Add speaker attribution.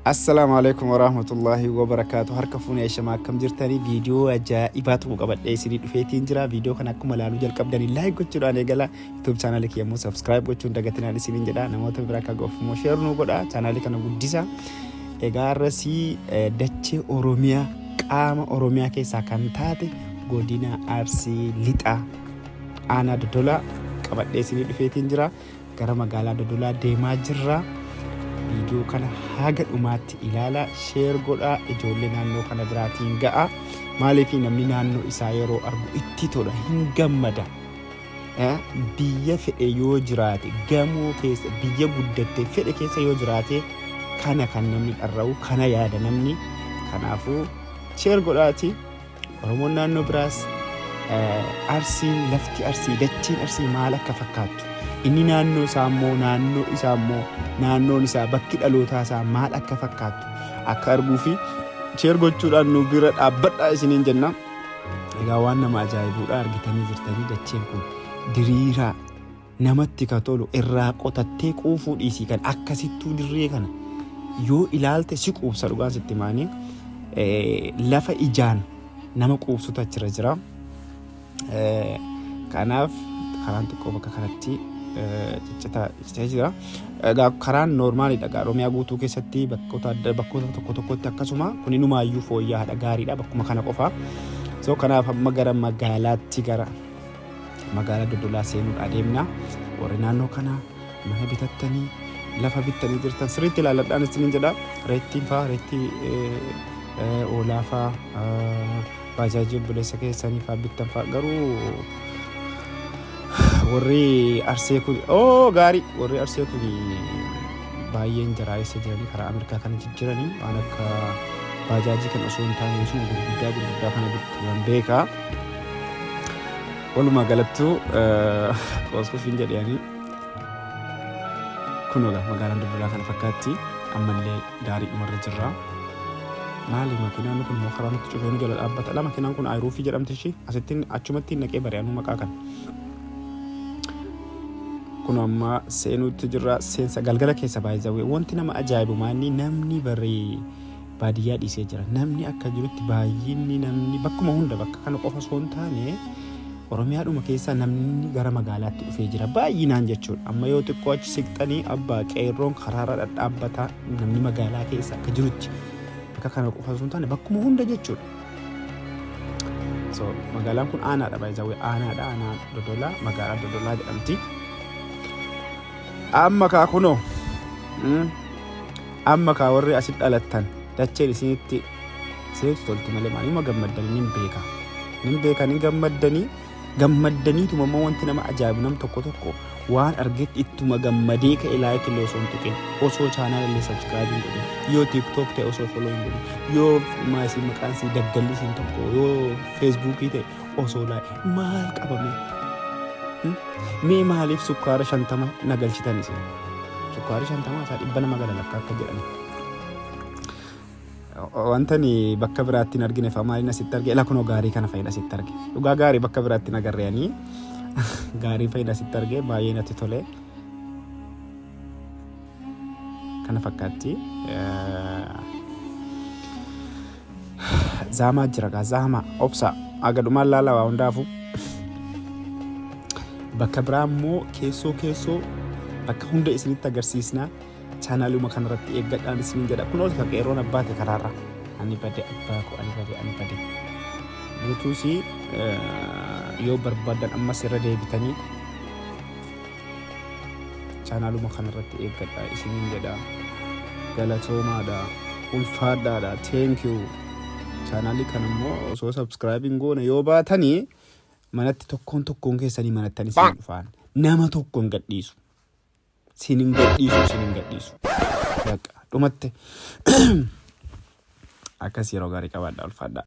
Speaker 1: السلام عليكم ورحمة الله وبركاته. هركفوني يا شباب كم جرتني فيديو أجائبات وقبل أي سيري فيتين جرا فيديو كنا كم لالو جل كبدني لايك قتشون أنا قلا يوتيوب channel كي يمو سبسكرايب قتشون دعتنا على سيرين جدا نموت بركة قف مو شير نو قدا channel كنا قديسا إجار سي دتشي أوروميا كام أوروميا كي سكانتاتي قدينا أرسي لتا أنا دولار قبل أي سيري فيتين جرا كرام قالا دولار ديما جرا video kana haga dhumatti ilaala share godha ijoollee naannoo kana biraatiin ga'a maaliif namni naannoo isaa yeroo argu itti tola hin gammada biyya fedhe yoo jiraate gamoo keessa biyya guddatte fedhe keessa yoo jiraate kana kan namni dharra'u kana yaada namni kanaafuu share godhaati oromoon naannoo biraas arsiin lafti arsii dachiin arsii maal akka fakkaattu inni naannoo isaa immoo naannoon isaa bakki dhalootaa isaa maal akka fakkaattu akka arguu fi share gochuudhaan nu bira dhaabbadhaa isiniin jenna. Egaa waan nama ajaa'ibuudha argitanii jirtanii dacheen kun diriiraa namatti ka tolu irraa qotattee quufuu dhiisii kan akkasittuu dirree kana yoo ilaalte si quubsa dhugaan sitti maanii lafa ijaan nama quubsutu achirra jira. Kanaaf karaan xiqqoo bakka kanatti ciccita jira. Egaa karaan normaalidha. Oromiyaa guutuu keessatti bakkoota tokkotti akkasuma kun inumaayyuu fooyya'aadha gaariidha bakkuma kana qofa. So kanaaf amma gara magaalaatti gara magaalaa Dodolaa seenuudha adeemna. Warri naannoo kana mana bitattanii lafa bittanii jirtan sirriitti ilaaladhaan isiniin jedha. Reettiin fa'aa reettii oolaa fa'aa bajaajii obboleessa keessanii fa'aa bittan fa'aa garuu warri arsee kun gaarii warri arsee kun baay'een jiraayessa jiranii karaa Ameerikaa kana jijjiiranii waan akka bajaajii kan osoo hin taane sun gurguddaa kana bittan beekaa. Walumaa galattuu qoosquufiin jedhanii kunuudha magaalaan Dodolaa kana fakkaatti ammallee daarii dhumarra jirra. Maali makiinaan kun moo karaa nutti cufee nu jala dhaabbata. La makiinaan kun Ayruufii jedhamti ishee asittiin achumatti naqee bari'anuu maqaa kana. Kun amma seenutti jirra seensa galgala keessa baay'ee wanti nama ajaa'ibu maanni namni baree baadiyyaa dhiisee jira. Namni akka jirutti baay'inni namni bakkuma hunda bakka kana qofa osoo hin taane Oromiyaadhuma keessa namni gara magaalaatti dhufee jira baay'inaan jechuudha. Amma yoo xiqqoo achi siqxanii abbaa qeerroon karaarra dhadhaabbata namni magaalaa keessa akka jirutti bakka kana qofa osoo hin taane bakkuma hunda jechuudha. So magaalaan kun aanaadha baay'ee aanaadha aanaa Dodolaa magaalaa Dodolaa jedhamti. Amma kaa kunoo amma kaa warri asitti dhalattan dacheen isinitti tolti malee maaluma gammaddanii nin beeka nin gammaddaniituma immoo wanti nama ajaa'ibu nam tokko waan argetti ittuma gammadee ka'e laayik illee osoo hin tuqin osoo chaanaal illee sabskiraayib hin godhin yoo tiiktook ta'e osoo foloo hin godhin yoo maasii maqaan sii daggalli siin tokko yoo feesbuukii ta'e osoo laayik maal qabame mee maaliif sukkaara 50 nagalchitan isin sukkaara 50 isaa 100 nama gala lakka akka jedhan wantani bakka biraatti argine fa maalina sitti arge ila kuno gaarii kana fayyada sitti arge dhugaa gaarii bakka biraatti nagarreeyanii gaarii fayyada sitti arge baay'ee natti tole kana fakkaatti zaamaa jira gaa zaamaa obsa agadumaan laalawaa hundaafu bakka biraa immoo keessoo bakka hunda isinitti agarsiisna. Chaanaaluma kanarratti eeggadhaan isiniin jedha. Kun olka qeerroon abbaate karaarra ani bade guutuusi yoo barbaadan ammas irra deebitanii chaanaaluma kanarratti eeggadhaa isiniin jedha. Galatoomaadha ulfaadhaadha thank you. Chaanaalii kana immoo osoo subscribing goone yoo baatanii manatti tokkoon keessanii manattanii isin dhufaan nama tokkoon gadhiisu. Sinin gadhiisu. Dhumatti akkas yeroo gaarii qabaadha ulfaadha.